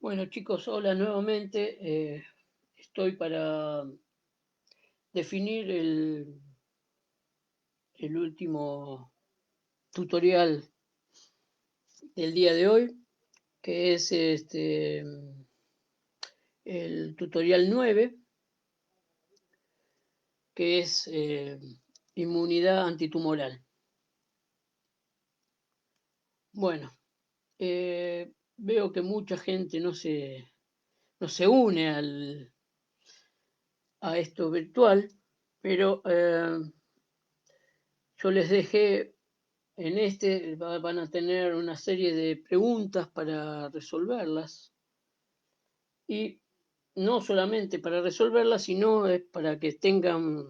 Bueno, chicos, hola nuevamente. Estoy para definir el último tutorial del día de hoy, que es el tutorial 9, que es inmunidad antitumoral. Bueno, veo que mucha gente no se une a esto virtual, pero yo les dejé. Van a tener una serie de preguntas para resolverlas y no solamente para resolverlas, sino es para que tengan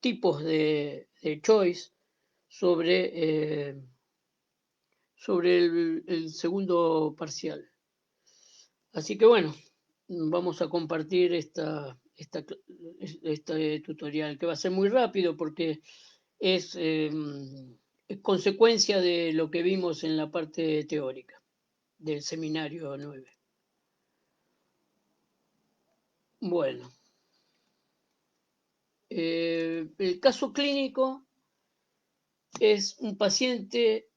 tipos de choice sobre, sobre el segundo parcial. Así que bueno, vamos a compartir este tutorial que va a ser muy rápido porque es consecuencia de lo que vimos en la parte teórica del seminario 9. Bueno, el caso clínico es un paciente,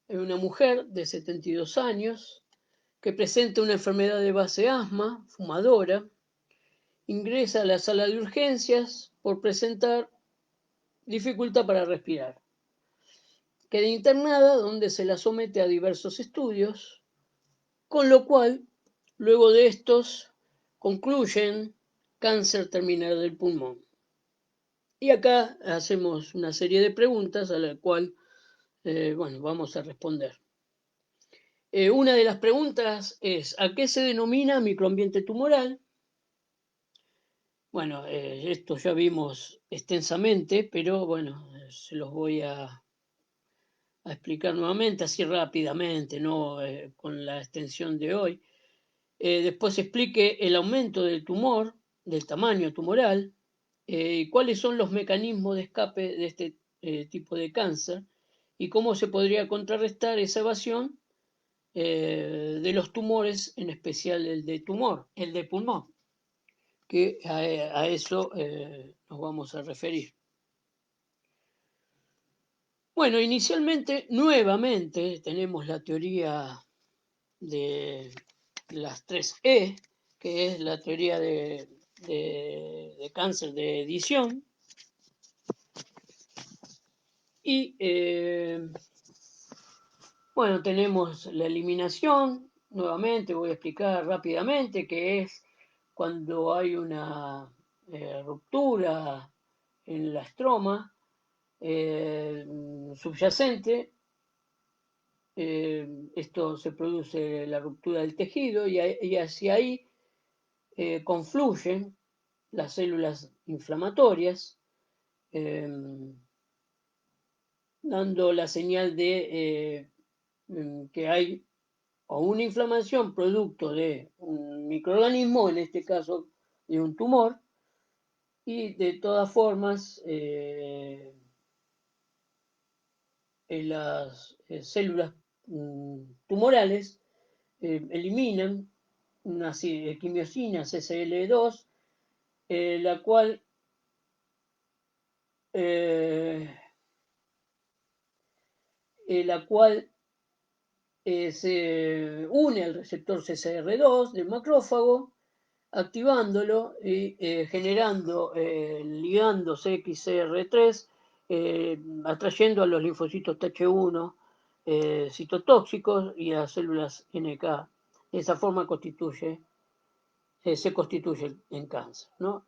una mujer de 72 años que presenta una enfermedad de base asma, fumadora, ingresa a la sala de urgencias por presentar dificultad para respirar. Queda internada donde se la somete a diversos estudios, con lo cual, luego de estos, concluyen cáncer terminal del pulmón. Y acá hacemos una serie de preguntas a la cual, bueno, vamos a responder. Una de las preguntas es, ¿a qué se denomina microambiente tumoral? Bueno, esto ya vimos extensamente, pero bueno, se los voy a explicar nuevamente, así rápidamente, no con la extensión de hoy. Después explique el aumento del tumor, del tamaño tumoral, y cuáles son los mecanismos de escape de este tipo de cáncer y cómo se podría contrarrestar esa evasión de los tumores, en especial el de pulmón, que a eso nos vamos a referir. Bueno, inicialmente, nuevamente, tenemos la teoría de las 3E, que es la teoría de cáncer de edición. Y bueno, tenemos la eliminación. Nuevamente voy a explicar rápidamente que es cuando hay una ruptura en la estroma subyacente. Esto se produce la ruptura del tejido y hacia ahí confluyen las células inflamatorias, eh, dando la señal de que hay o una inflamación producto de un microorganismo, en este caso de un tumor, y de todas formas las células tumorales eliminan una quimiosina CCL2, la cual eh, la cual se une al receptor CCR2 del macrófago, activándolo y generando ligandos XCR3, atrayendo a los linfocitos Th1 citotóxicos y a células NK. De esa forma se constituye en cáncer, ¿no?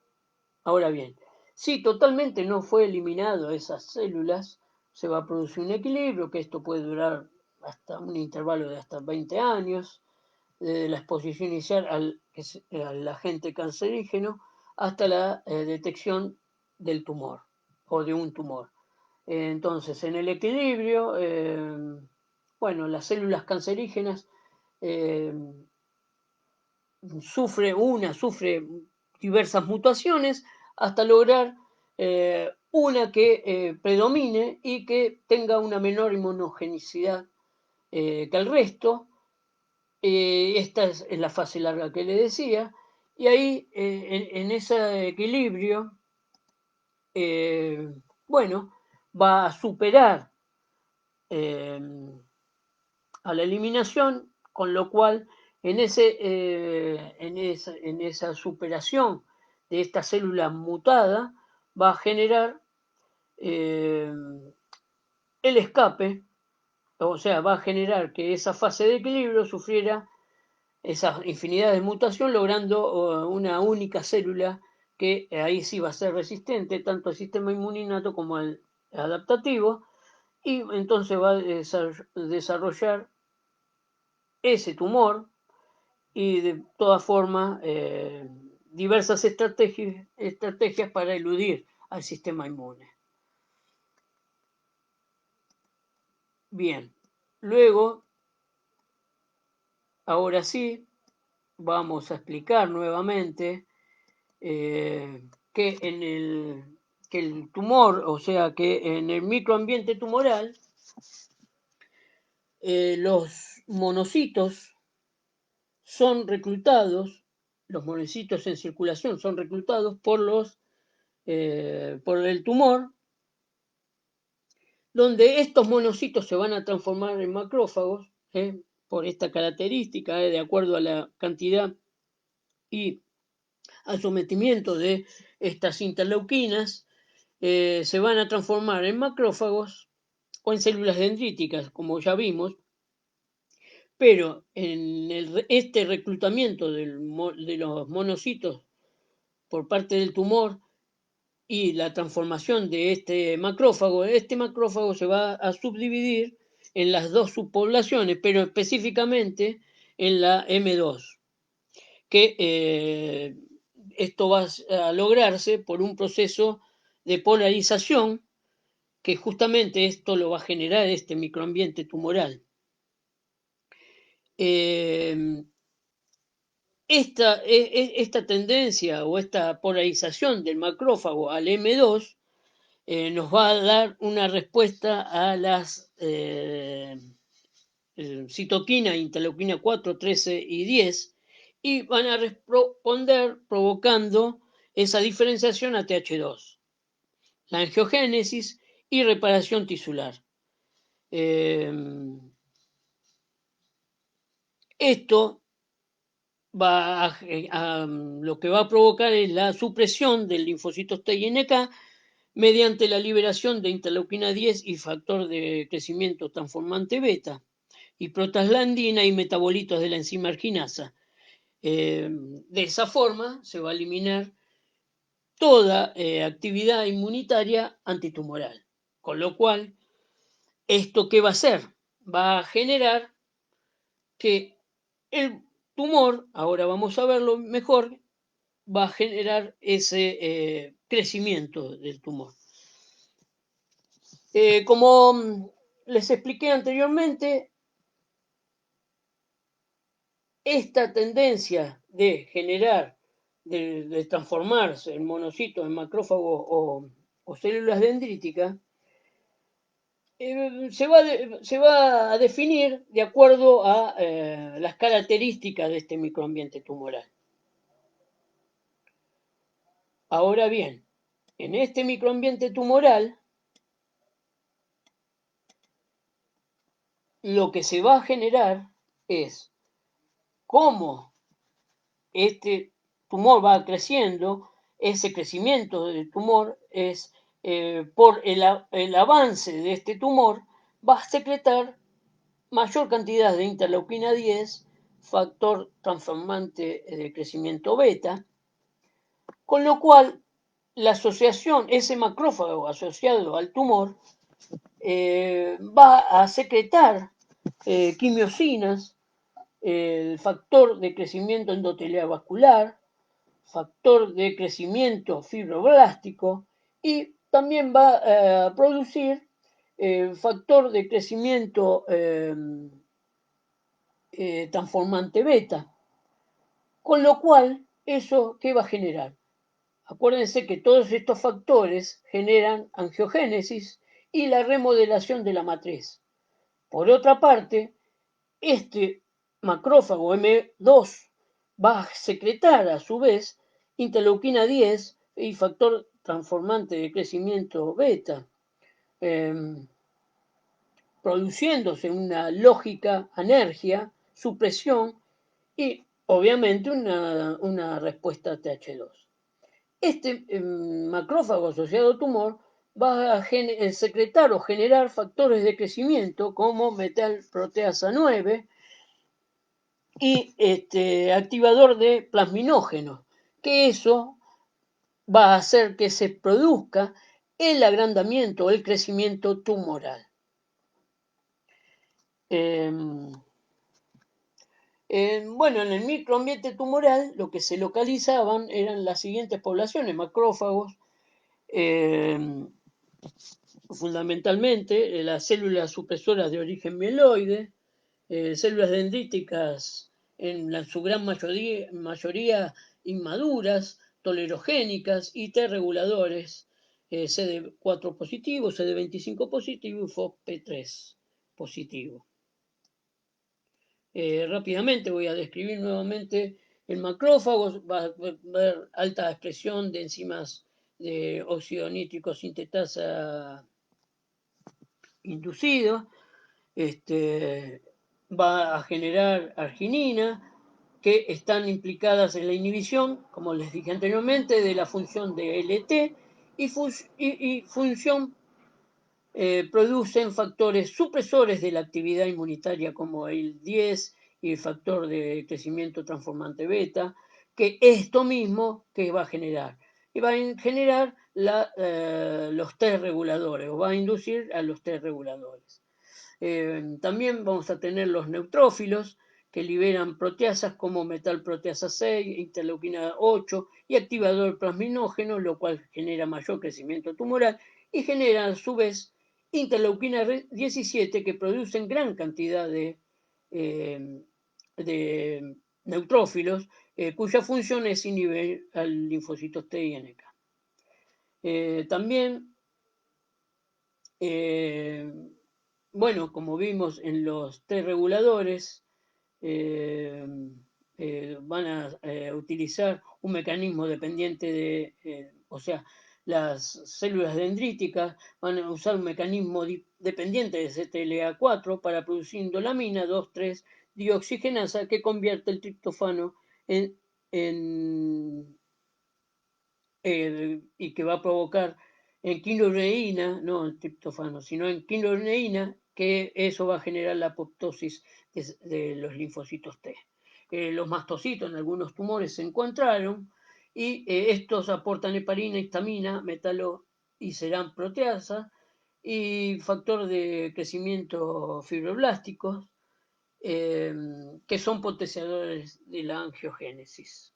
Ahora bien, si totalmente no fue eliminado esas células, se va a producir un equilibrio, que esto puede durar hasta un intervalo de hasta 20 años, desde la exposición inicial al agente cancerígeno hasta la detección del tumor o de un tumor. Entonces, en el equilibrio, bueno, las células cancerígenas eh, sufre diversas mutaciones hasta lograr una que predomine y que tenga una menor inmunogenicidad que el resto, esta es la fase larga que le decía, y ahí en ese equilibrio, bueno, va a superar a la eliminación, con lo cual en esa superación de esta célula mutada va a generar el escape, o sea, va a generar que esa fase de equilibrio sufriera esa infinidad de mutación, logrando una única célula que ahí sí va a ser resistente tanto al sistema inmuninato como al adaptativo, y entonces va a desarrollar ese tumor y de todas formas diversas estrategias para eludir al sistema inmune. Bien, luego, ahora sí, vamos a explicar nuevamente que que el tumor, o sea, que en el microambiente tumoral, los monocitos son reclutados, los monocitos en circulación son reclutados por el tumor, donde estos monocitos se van a transformar en macrófagos, por esta característica, de acuerdo a la cantidad y al sometimiento de estas interleuquinas, se van a transformar en macrófagos o en células dendríticas, como ya vimos, pero en este reclutamiento de los monocitos por parte del tumor y la transformación de este macrófago se va a subdividir en las dos subpoblaciones, pero específicamente en la M2, que esto va a lograrse por un proceso de polarización, que justamente esto lo va a generar este microambiente tumoral. Esta tendencia o esta polarización del macrófago al M2 nos va a dar una respuesta a las citoquina, interleuquina 4, 13 y 10, y van a responder provocando esa diferenciación a TH2, la angiogénesis y reparación tisular. Esto lo que va a provocar es la supresión del linfocitos T y NK mediante la liberación de interleuquina 10 y factor de crecimiento transformante beta, y prostaglandina y metabolitos de la enzima arginasa. De esa forma se va a eliminar toda actividad inmunitaria antitumoral. Con lo cual, ¿esto qué va a hacer? Va a generar que el tumor, ahora vamos a verlo mejor, va a generar ese crecimiento del tumor. Como les expliqué anteriormente, esta tendencia de generar, de transformarse en monocitos, en macrófagos o células dendríticas, se va a definir de acuerdo a las características de este microambiente tumoral. Ahora bien, en este microambiente tumoral, lo que se va a generar es cómo este tumor va creciendo, ese crecimiento del tumor es por el avance de este tumor, va a secretar mayor cantidad de interleuquina 10, factor transformante de crecimiento beta, con lo cual la asociación, ese macrófago asociado al tumor, va a secretar quimiosinas, el factor de crecimiento endotelial vascular, factor de crecimiento fibroblástico, y también va a producir factor de crecimiento transformante beta. Con lo cual, ¿eso qué va a generar? Acuérdense que todos estos factores generan angiogénesis y la remodelación de la matriz. Por otra parte, este macrófago M2 va a secretar a su vez interleuquina 10 y factor transformante de crecimiento beta, produciéndose una lógica anergia, supresión y obviamente una respuesta TH2. Este macrófago asociado a tumor va a secretar o generar factores de crecimiento como metal proteasa 9 y activador de plasminógenos, que eso va a hacer que se produzca el agrandamiento o el crecimiento tumoral. Bueno, en el microambiente tumoral lo que se localizaban eran las siguientes poblaciones: macrófagos, fundamentalmente las células supresoras de origen mieloide, células dendríticas en su gran mayoría inmaduras, tolerogénicas y T reguladores, CD4 positivo, CD25 positivo y FOXP3 positivo. Rápidamente voy a describir nuevamente el macrófago. Va a ver alta expresión de enzimas de óxido nítrico sintetasa inducido. Va a generar arginina, que están implicadas en la inhibición, como les dije anteriormente, de la función de LT y función producen factores supresores de la actividad inmunitaria como el 10 y el factor de crecimiento transformante beta, que esto mismo que va a generar. Y va a generar los T reguladores, o va a inducir a los T reguladores. También vamos a tener los neutrófilos, que liberan proteasas como metal proteasa 6, interleuquina 8 y activador plasminógeno, lo cual genera mayor crecimiento tumoral y genera a su vez interleuquina 17, que producen gran cantidad de neutrófilos, cuya función es inhibir al linfocitos T y NK. También bueno, como vimos en los T reguladores, van a utilizar un mecanismo dependiente de, o sea, las células dendríticas van a usar un mecanismo dependiente de CTLA4 para producir indolamina 2,3 dioxigenasa, que convierte el triptófano y que va a provocar en quinoreína, no en triptófano, sino en quinoreína, que eso va a generar la apoptosis de los linfocitos T. Los mastocitos en algunos tumores se encontraron y estos aportan heparina, histamina, metalo y serán proteasa y factor de crecimiento fibroblásticos, que son potenciadores de la angiogénesis.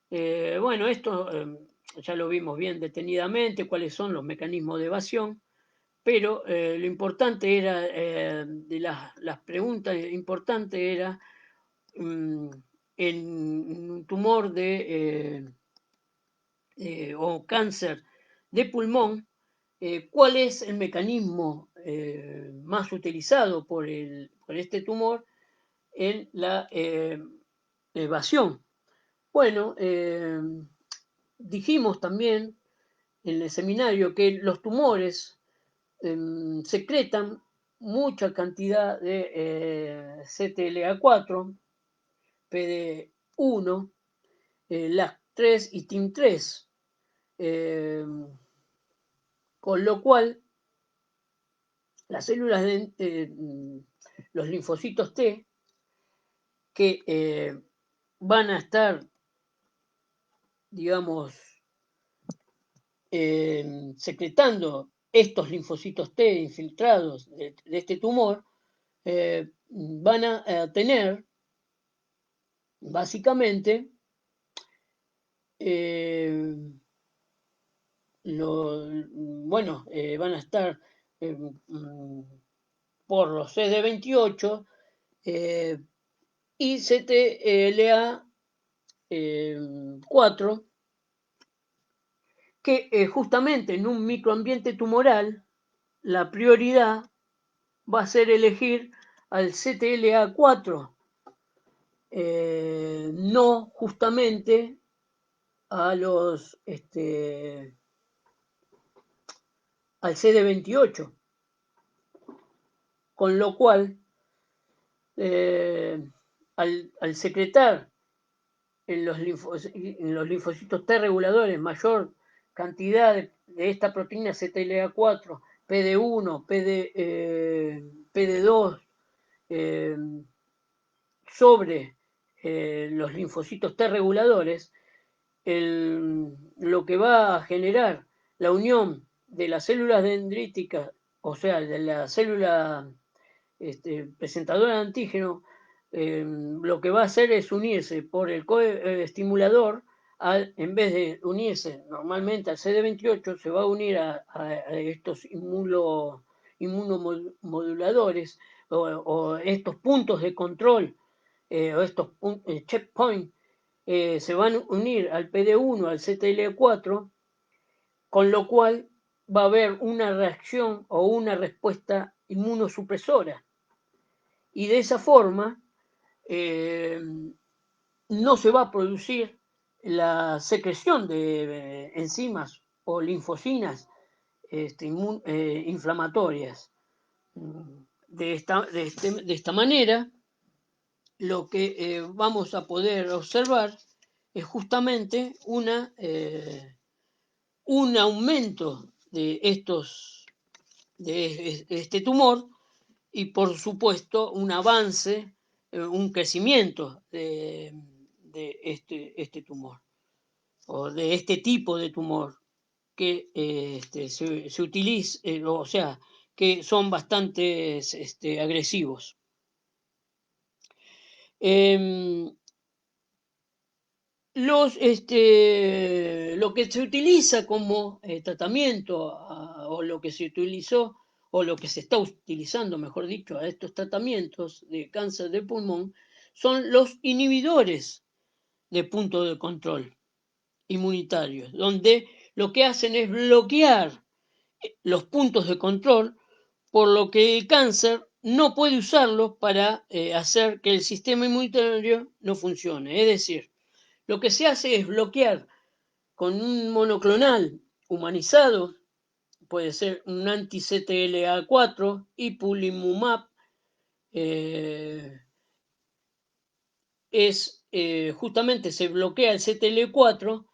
Bueno, esto ya lo vimos bien detenidamente, cuáles son los mecanismos de evasión, pero lo importante era, de las preguntas importantes era, en un tumor o cáncer de pulmón, cuál es el mecanismo más utilizado por este tumor en la evasión. Bueno, dijimos también en el seminario que los tumores secretan mucha cantidad de CTLA4, PD1, LAC3 y TIM3, con lo cual las células de los linfocitos T, que van a estar, digamos, secretando estos linfocitos T infiltrados de este tumor, van a tener básicamente van a estar por los CD28 y CTLA4, que justamente en un microambiente tumoral la prioridad va a ser elegir al CTLA4 no justamente a los al CD28, con lo cual al secretar en los linfocitos T reguladores mayor cantidad de esta proteína CTLA4, PD1, PD2, sobre los linfocitos T reguladores, lo que va a generar la unión de las células dendríticas, o sea, de la célula presentadora de antígeno, lo que va a hacer es unirse por el coestimulador, en vez de unirse normalmente al CD28, se va a unir a estos inmunomoduladores o estos puntos de control, o estos checkpoints, se van a unir al PD1, al CTLA4, con lo cual va a haber una reacción o una respuesta inmunosupresora. Y de esa forma no se va a producir la secreción de enzimas o linfocinas inflamatorias. De esta manera, lo que vamos a poder observar es justamente un aumento de este tumor y, por supuesto, un avance, un crecimiento de este tumor o de este tipo de tumor que se utiliza, o sea, que son bastante agresivos. Lo que se utiliza como tratamiento, o lo que se utilizó, o lo que se está utilizando, mejor dicho, a estos tratamientos de cáncer de pulmón, son los inhibidores de punto de control inmunitarios, donde lo que hacen es bloquear los puntos de control, por lo que el cáncer no puede usarlos para hacer que el sistema inmunitario no funcione. Es decir, lo que se hace es bloquear con un monoclonal humanizado, puede ser un anti-CTLA4, ipilimumab, justamente se bloquea el CTLA4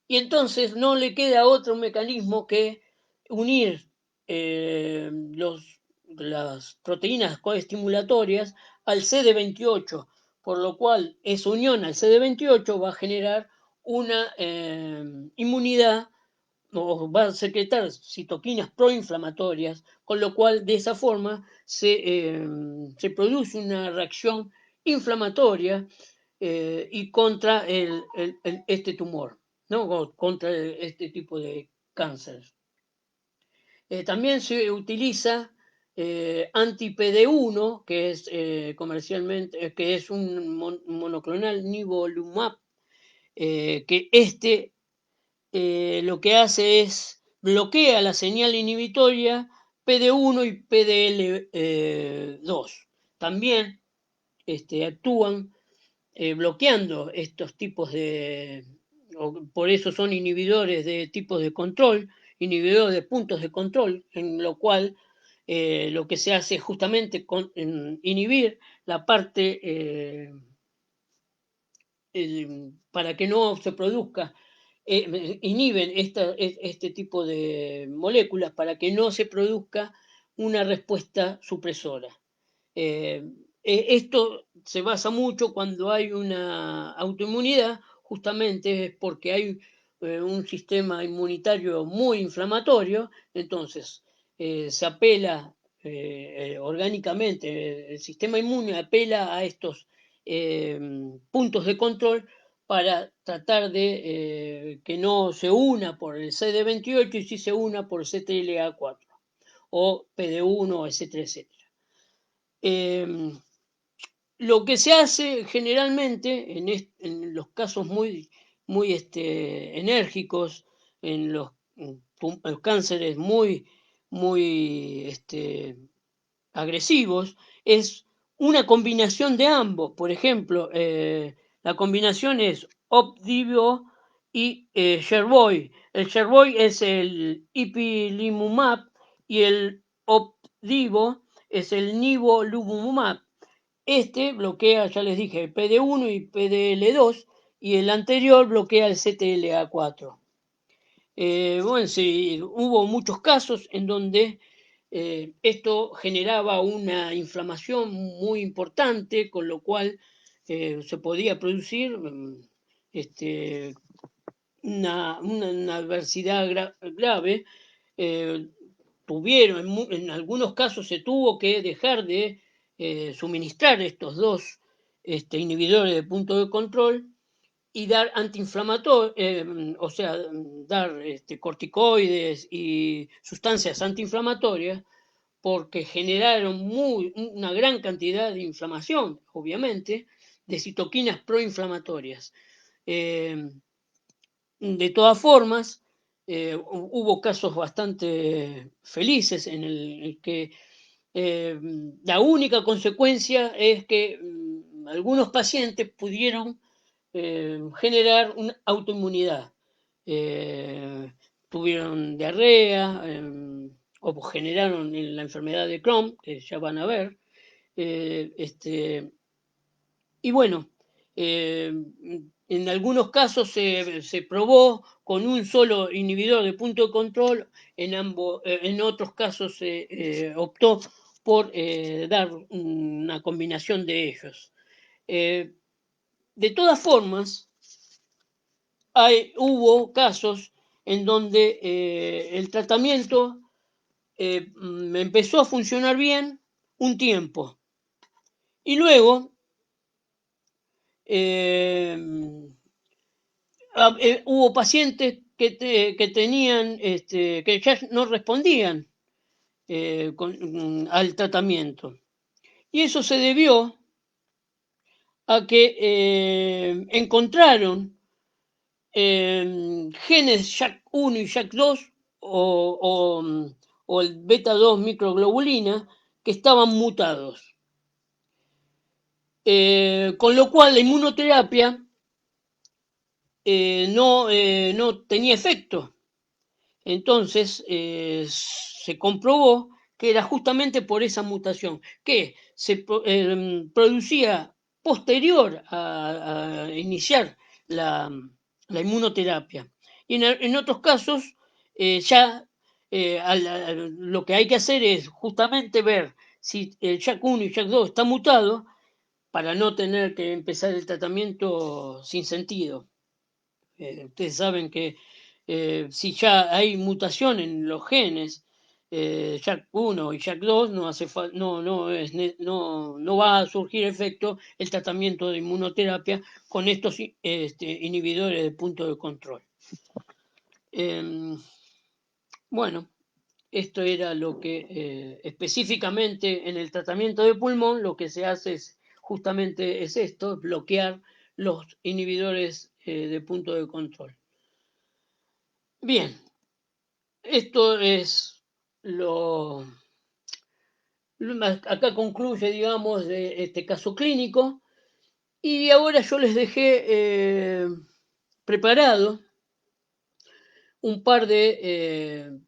y entonces no le queda otro mecanismo que unir las proteínas coestimulatorias al CD28, por lo cual esa unión al CD28 va a generar una inmunidad, o va a secretar citoquinas proinflamatorias, con lo cual de esa forma se produce una reacción inflamatoria y contra este tumor, ¿no? Contra este tipo de cáncer. También se utiliza anti-PD1, que es comercialmente, que es un monoclonal nivolumab, que lo que hace es bloquea la señal inhibitoria PD1 y PDL2. También actúan bloqueando estos tipos por eso son inhibidores de tipos de control, inhibidores de puntos de control, en lo cual lo que se hace es justamente inhibir la parte para que no se produzca, inhiben este tipo de moléculas para que no se produzca una respuesta supresora. Esto se basa mucho cuando hay una autoinmunidad, justamente es porque hay un sistema inmunitario muy inflamatorio, entonces se apela orgánicamente, el sistema inmune apela a estos puntos de control para tratar de que no se una por el CD28 y sí se una por CTLA4 o PD1, etcétera, etcétera. Lo que se hace generalmente en los casos muy enérgicos, en los cánceres muy agresivos, es una combinación de ambos. Por ejemplo, la combinación es Opdivo y Yervoy. El Yervoy es el ipilimumab y el Opdivo es el nivolumab. Este bloquea, ya les dije, el PD1 y PDL2 y el anterior bloquea el CTLA4. Bueno, sí, hubo muchos casos en donde esto generaba una inflamación muy importante, con lo cual se podía producir una adversidad grave. En algunos casos se tuvo que dejar de suministrar estos dos inhibidores de punto de control y dar antiinflamatorios, o sea, dar corticoides y sustancias antiinflamatorias, porque generaron una gran cantidad de inflamación, obviamente, de citoquinas proinflamatorias. De todas formas, hubo casos bastante felices en el que la única consecuencia es que algunos pacientes pudieron generar una autoinmunidad. Tuvieron diarrea o generaron la enfermedad de Crohn, que ya van a ver. Y bueno, en algunos casos se probó con un solo inhibidor de punto de control, en otros casos se optó por dar una combinación de ellos. De todas formas, hubo casos en donde el tratamiento empezó a funcionar bien un tiempo y luego hubo pacientes que tenían, que ya no respondían al tratamiento. Y eso se debió a que encontraron genes JAK1 y JAK2 o el beta 2 microglobulina que estaban mutados. Con lo cual la inmunoterapia no tenía efecto. Entonces se comprobó que era justamente por esa mutación, que se producía posterior a iniciar la inmunoterapia. Y en otros casos ya lo que hay que hacer es justamente ver si el JAK1 y JAK2 está mutado para no tener que empezar el tratamiento sin sentido. Ustedes saben que si ya hay mutación en los genes, JAK1 y JAK2, no va a surgir efecto el tratamiento de inmunoterapia con estos inhibidores de punto de control. Bueno, esto era lo que específicamente en el tratamiento de pulmón lo que se hace justamente es esto, bloquear los inhibidores de punto de control. Bien, esto es acá concluye, digamos, de este caso clínico y ahora yo les dejé preparado un par de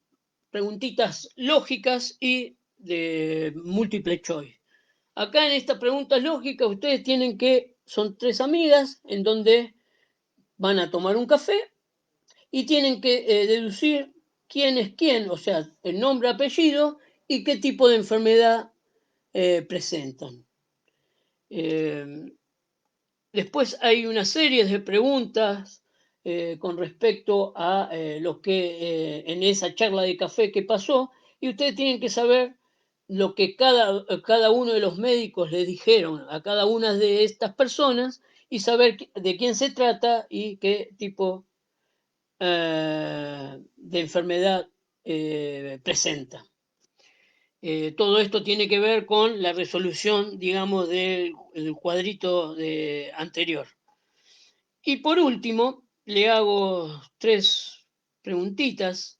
preguntitas lógicas y de múltiple choice. Acá en estas preguntas lógicas ustedes tienen que, son 3 amigas en donde van a tomar un café y tienen que deducir quién es quién, o sea, el nombre, apellido y qué tipo de enfermedad presentan. Después hay una serie de preguntas con respecto a lo que en esa charla de café que pasó y ustedes tienen que saber lo que cada uno de los médicos le dijeron a cada una de estas personas y saber de quién se trata y qué tipo de enfermedad presenta. Todo esto tiene que ver con la resolución, digamos, del cuadrito anterior. Y por último, le hago 3 preguntitas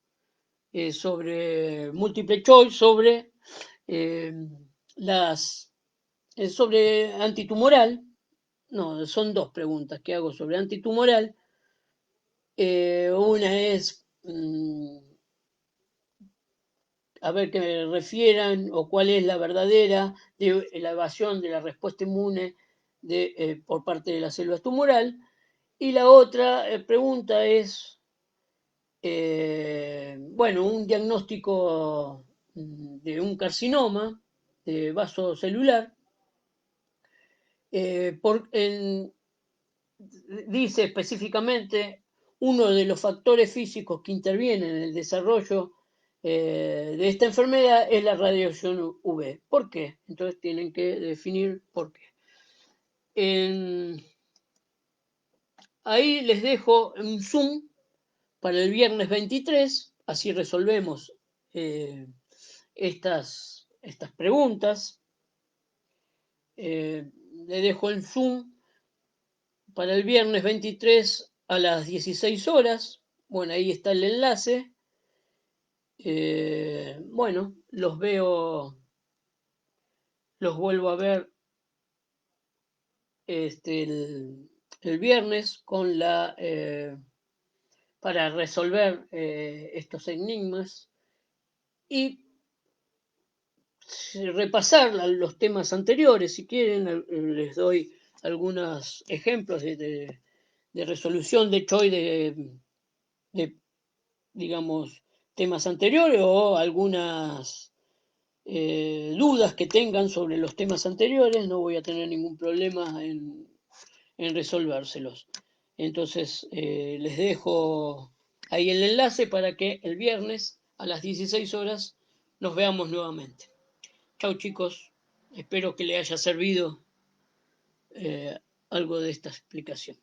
sobre múltiple choice, sobre las Sobre antitumoral, no, son dos preguntas que hago sobre antitumoral. Una es a ver que me refieran o cuál es la verdadera de la evasión de la respuesta inmune por parte de la célula tumoral. Y la otra pregunta es, bueno, un diagnóstico de un carcinoma de vaso celular. Dice específicamente uno de los factores físicos que intervienen en el desarrollo de esta enfermedad es la radiación UV. ¿Por qué? Entonces tienen que definir por qué. Ahí les dejo un Zoom para el viernes 23, así resolvemos estas preguntas. Le dejo el Zoom para el viernes 23 a las 16 horas. Bueno, ahí está el enlace. Bueno, los veo, los vuelvo a ver el viernes con para resolver estos enigmas y repasar los temas anteriores. Si quieren, les doy algunos ejemplos de resolución de Choi de, digamos, temas anteriores o algunas dudas que tengan sobre los temas anteriores, no voy a tener ningún problema en resolvérselos. Entonces, les dejo ahí el enlace para que el viernes a las 16 horas nos veamos nuevamente. Chau chicos, espero que les haya servido algo de esta explicación.